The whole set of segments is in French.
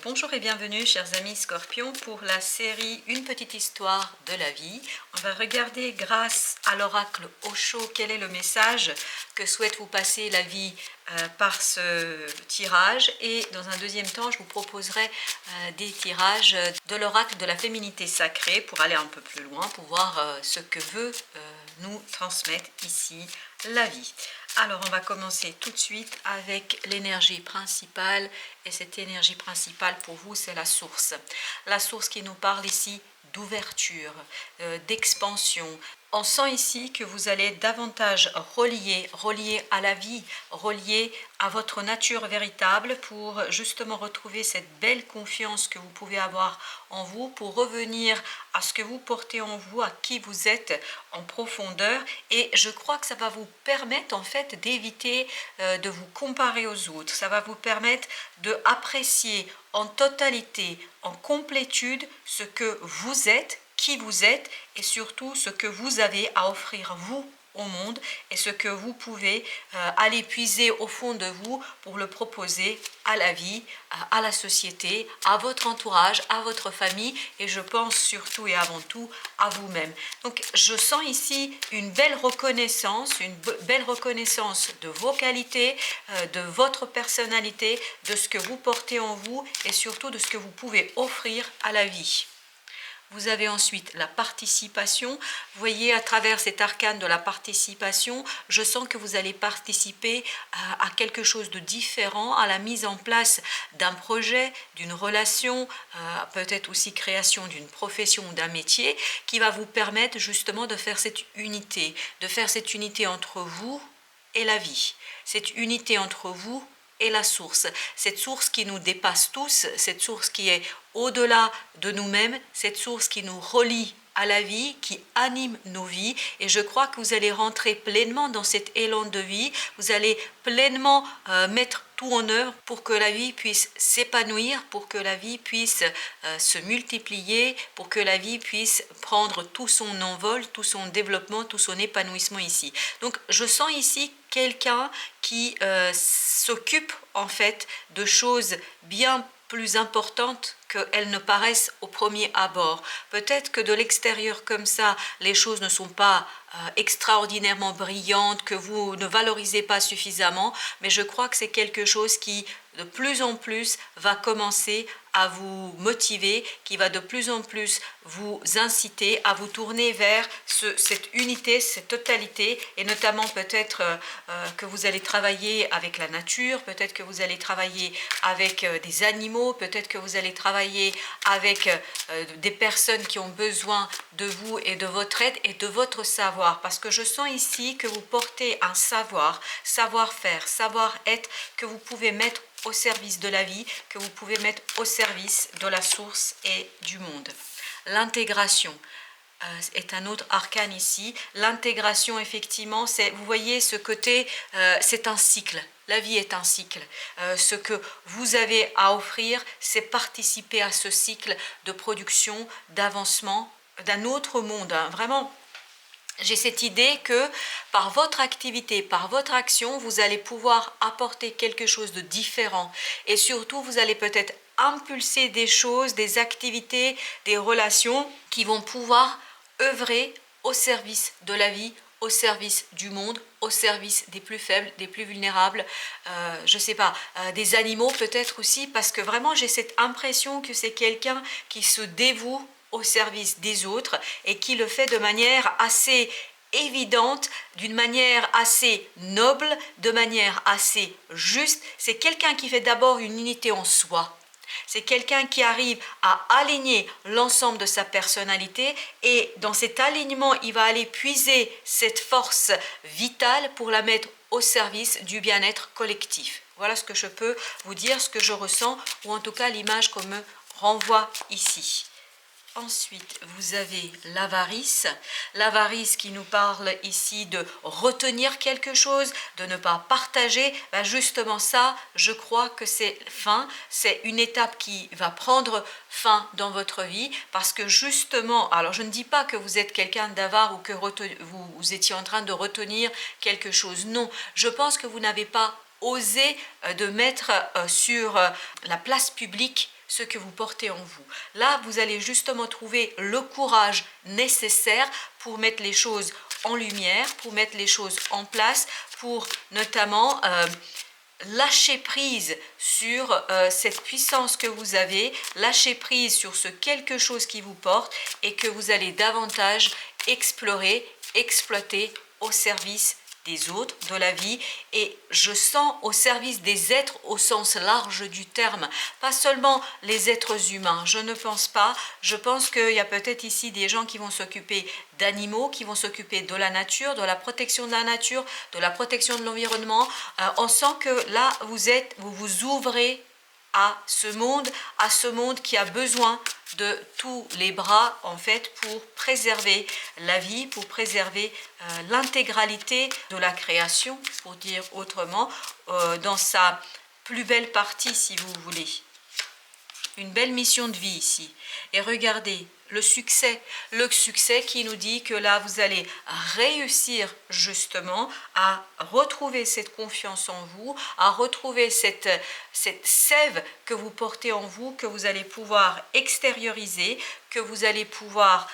Bonjour et bienvenue chers amis Scorpions pour la série Une petite histoire de la vie. On va regarder grâce à l'oracle Osho quel est le message que souhaite vous passer la vie par ce tirage, et dans un deuxième temps je vous proposerai des tirages de l'oracle de la féminité sacrée pour aller un peu plus loin, pour voir ce que veut nous transmettre ici la vie. Alors on va commencer tout de suite avec l'énergie principale, et cette énergie principale pour vous c'est la source. La source qui nous parle ici d'ouverture, d'expansion. On sent ici que vous allez davantage relier à la vie, relier à votre nature véritable pour justement retrouver cette belle confiance que vous pouvez avoir en vous, pour revenir à ce que vous portez en vous, à qui vous êtes en profondeur. Et je crois que ça va vous permettre en fait d'éviter de vous comparer aux autres. Ça va vous permettre d'apprécier en totalité, en complétude ce que vous êtes, qui vous êtes, et surtout ce que vous avez à offrir vous au monde, et ce que vous pouvez aller puiser au fond de vous pour le proposer à la vie, à la société, à votre entourage, à votre famille, et je pense surtout et avant tout à vous-même. Donc je sens ici une belle reconnaissance de vos qualités, de votre personnalité, de ce que vous portez en vous, et surtout de ce que vous pouvez offrir à la vie. Vous avez ensuite la participation. Vous voyez, à travers cet arcane de la participation, je sens que vous allez participer à quelque chose de différent, à la mise en place d'un projet, d'une relation, peut-être aussi création d'une profession ou d'un métier, qui va vous permettre justement de faire cette unité entre vous et la vie, cette unité entre vous et la source, cette source qui nous dépasse tous, cette source qui est au-delà de nous-mêmes, cette source qui nous relie à la vie, qui anime nos vies. Et je crois que vous allez rentrer pleinement dans cet élan de vie, vous allez pleinement mettre tout en œuvre pour que la vie puisse s'épanouir, pour que la vie puisse se multiplier, pour que la vie puisse prendre tout son envol, tout son développement, tout son épanouissement ici. Donc je sens ici quelqu'un qui s'occupe en fait de choses bien plus importantes qu'elles ne paraissent au premier abord. Peut-être que de l'extérieur comme ça, les choses ne sont pas extraordinairement brillantes, que vous ne valorisez pas suffisamment, mais je crois que c'est quelque chose qui de plus en plus va commencer à vous motiver, qui va de plus en plus vous inciter à vous tourner vers cette unité, cette totalité, et notamment peut-être que vous allez travailler avec la nature, peut-être que vous allez travailler avec des animaux, peut-être que vous allez travailler avec des personnes qui ont besoin de vous et de votre aide et de votre savoir, parce que je sens ici que vous portez un savoir-faire, savoir-être que vous pouvez mettre au service de la vie, que vous pouvez mettre au service de la source et du monde. L'intégration est un autre arcane ici. L'intégration, effectivement, c'est, vous voyez ce côté, c'est un cycle. La vie est un cycle. Ce que vous avez à offrir, c'est participer à ce cycle de production, d'avancement, d'un autre monde. Vraiment, j'ai cette idée que par votre activité, par votre action, vous allez pouvoir apporter quelque chose de différent. Et surtout, vous allez peut-être impulser des choses, des activités, des relations qui vont pouvoir œuvrer au service de la vie, au service du monde, au service des plus faibles, des plus vulnérables, je ne sais pas, des animaux peut-être aussi, parce que vraiment j'ai cette impression que c'est quelqu'un qui se dévoue au service des autres et qui le fait de manière assez évidente, d'une manière assez noble, de manière assez juste. C'est quelqu'un qui fait d'abord une unité en soi. C'est quelqu'un qui arrive à aligner l'ensemble de sa personnalité, et dans cet alignement, il va aller puiser cette force vitale pour la mettre au service du bien-être collectif. Voilà ce que je peux vous dire, ce que je ressens, ou en tout cas l'image qu'on me renvoie ici. Ensuite, vous avez l'avarice qui nous parle ici de retenir quelque chose, de ne pas partager. Ben justement ça, je crois que c'est une étape qui va prendre fin dans votre vie, parce que justement, alors je ne dis pas que vous êtes quelqu'un d'avare ou que vous étiez en train de retenir quelque chose, non, je pense que vous n'avez pas osé de mettre sur la place publique ce que vous portez en vous. Là, vous allez justement trouver le courage nécessaire pour mettre les choses en lumière, pour mettre les choses en place, pour notamment lâcher prise sur cette puissance que vous avez, lâcher prise sur ce quelque chose qui vous porte et que vous allez davantage explorer, exploiter au service des autres, de la vie, et je sens au service des êtres au sens large du terme, pas seulement les êtres humains, je ne pense pas, je pense qu'il y a peut-être ici des gens qui vont s'occuper d'animaux, qui vont s'occuper de la nature, de la protection de la nature, de la protection de l'environnement. On sent que là, vous vous ouvrez à ce monde qui a besoin de tous les bras en fait pour préserver la vie, pour préserver l'intégralité de la création, pour dire autrement, dans sa plus belle partie si vous voulez. Une belle mission de vie ici. Et regardez le succès qui nous dit que là vous allez réussir justement à retrouver cette confiance en vous, à retrouver cette sève que vous portez en vous, que vous allez pouvoir extérioriser, que vous allez pouvoir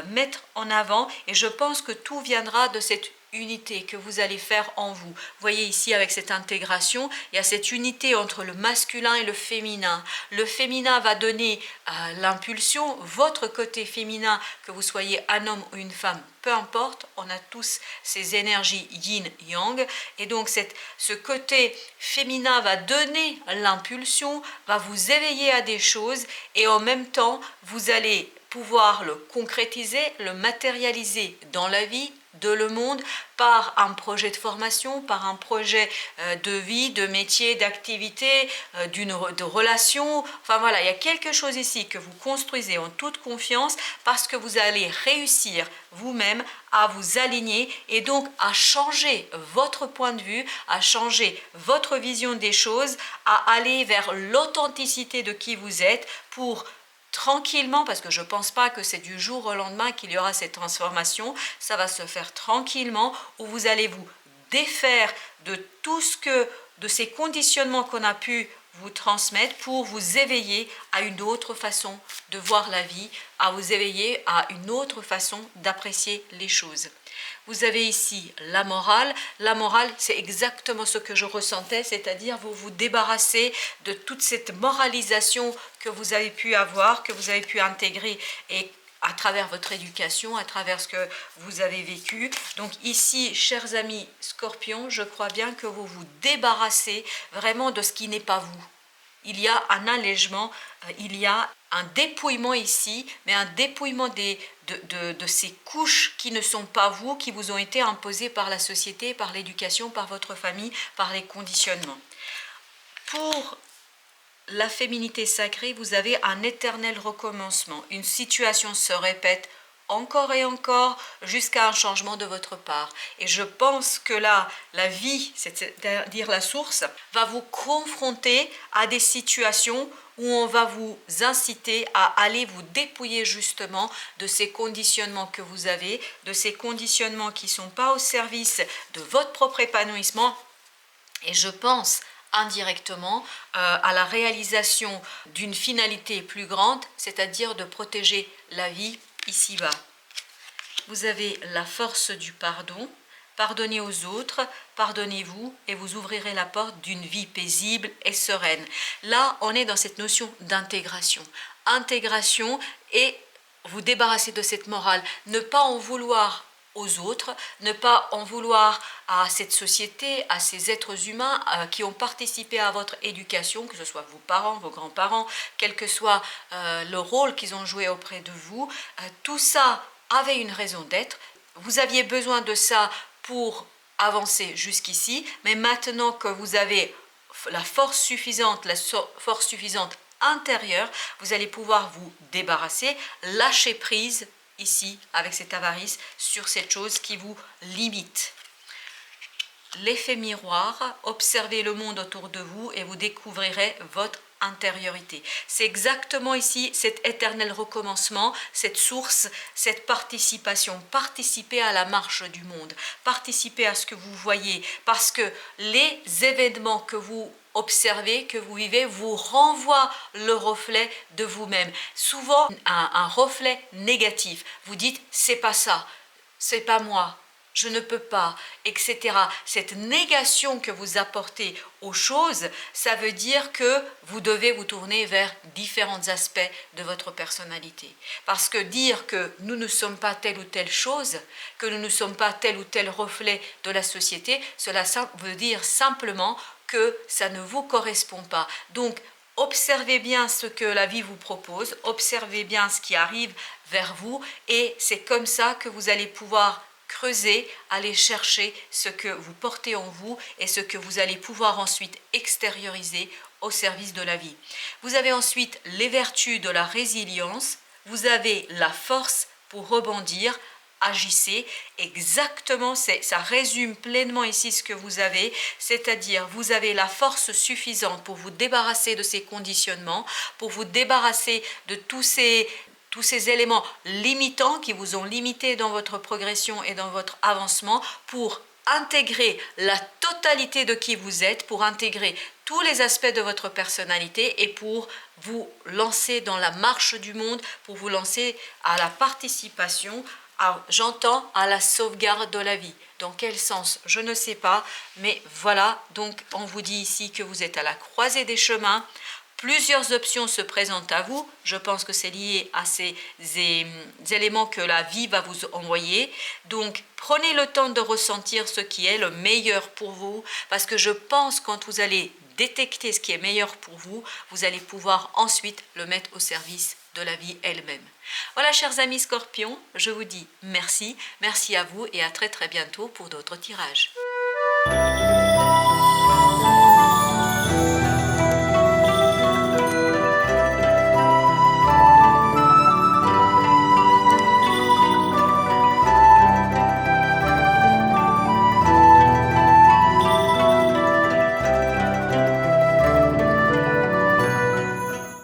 mettre en avant, et je pense que tout viendra de cette unité que vous allez faire en vous. Vous voyez ici avec cette intégration, il y a cette unité entre le masculin et le féminin. Le féminin va donner l'impulsion, votre côté féminin, que vous soyez un homme ou une femme, peu importe, on a tous ces énergies yin-yang, et donc ce côté féminin va donner l'impulsion, va vous éveiller à des choses, et en même temps, vous allez pouvoir le concrétiser, le matérialiser dans la vie, de le monde, par un projet de formation, par un projet de vie, de métier, d'activité, de relation. Enfin voilà, il y a quelque chose ici que vous construisez en toute confiance parce que vous allez réussir vous-même à vous aligner et donc à changer votre point de vue, à changer votre vision des choses, à aller vers l'authenticité de qui vous êtes pour tranquillement, parce que je ne pense pas que c'est du jour au lendemain qu'il y aura cette transformation, ça va se faire tranquillement, où vous allez vous défaire de tout de ces conditionnements qu'on a pu vous transmettre pour vous éveiller à une autre façon de voir la vie, à vous éveiller à une autre façon d'apprécier les choses. Vous avez ici la morale. La morale, c'est exactement ce que je ressentais, c'est-à-dire vous vous débarrassez de toute cette moralisation que vous avez pu avoir, que vous avez pu intégrer et à travers votre éducation, à travers ce que vous avez vécu. Donc ici, chers amis Scorpions, je crois bien que vous vous débarrassez vraiment de ce qui n'est pas vous. Il y a un allègement, il y a un dépouillement ici, mais un dépouillement de ces couches qui ne sont pas vous, qui vous ont été imposées par la société, par l'éducation, par votre famille, par les conditionnements. Pour la féminité sacrée, vous avez un éternel recommencement. Une situation se répète encore et encore jusqu'à un changement de votre part. Et je pense que là, la vie, c'est-à-dire la source, va vous confronter à des situations où on va vous inciter à aller vous dépouiller justement de ces conditionnements que vous avez, de ces conditionnements qui ne sont pas au service de votre propre épanouissement. Et je pense indirectement à la réalisation d'une finalité plus grande, c'est-à-dire de protéger la vie ici-bas. Vous avez la force du pardon. Pardonnez aux autres, pardonnez-vous et vous ouvrirez la porte d'une vie paisible et sereine. Là, on est dans cette notion d'intégration. Intégration et vous débarrasser de cette morale. Ne pas en vouloir aux autres, ne pas en vouloir à cette société, à ces êtres humains qui ont participé à votre éducation, que ce soit vos parents, vos grands-parents, quel que soit le rôle qu'ils ont joué auprès de vous. Tout ça avait une raison d'être. Vous aviez besoin de ça pour avancer jusqu'ici, mais maintenant que vous avez la force suffisante intérieure, vous allez pouvoir vous débarrasser, lâcher prise ici avec cette avarice sur cette chose qui vous limite. L'effet miroir, observez le monde autour de vous et vous découvrirez votre intériorité. C'est exactement ici cet éternel recommencement, cette source, cette participation. Participez à la marche du monde, participez à ce que vous voyez, parce que les événements que vous observez, que vous vivez, vous renvoie le reflet de vous-même. Souvent, un reflet négatif. Vous dites, c'est pas ça, c'est pas moi, je ne peux pas, etc. Cette négation que vous apportez aux choses, ça veut dire que vous devez vous tourner vers différents aspects de votre personnalité. Parce que dire que nous ne sommes pas telle ou telle chose, que nous ne sommes pas tel ou tel reflet de la société, cela veut dire simplement que ça ne vous correspond pas. Donc, observez bien ce que la vie vous propose, observez bien ce qui arrive vers vous, et c'est comme ça que vous allez pouvoir creuser, aller chercher ce que vous portez en vous et ce que vous allez pouvoir ensuite extérioriser au service de la vie. Vous avez ensuite les vertus de la résilience, vous avez la force pour rebondir. Agissez exactement, ça résume pleinement ici ce que vous avez, c'est-à-dire vous avez la force suffisante pour vous débarrasser de ces conditionnements, pour vous débarrasser de tous ces éléments limitants qui vous ont limité dans votre progression et dans votre avancement, pour intégrer la totalité de qui vous êtes, pour intégrer tous les aspects de votre personnalité et pour vous lancer dans la marche du monde, pour vous lancer à la participation, j'entends, à la sauvegarde de la vie. Dans quel sens? Je ne sais pas, mais voilà, donc on vous dit ici que vous êtes à la croisée des chemins. Plusieurs options se présentent à vous. Je pense que c'est lié à ces éléments que la vie va vous envoyer. Donc, prenez le temps de ressentir ce qui est le meilleur pour vous, parce que je pense que quand vous allez détecter ce qui est meilleur pour vous, vous allez pouvoir ensuite le mettre au service de la vie elle-même. Voilà, chers amis Scorpions, je vous dis merci. Merci à vous et à très très bientôt pour d'autres tirages.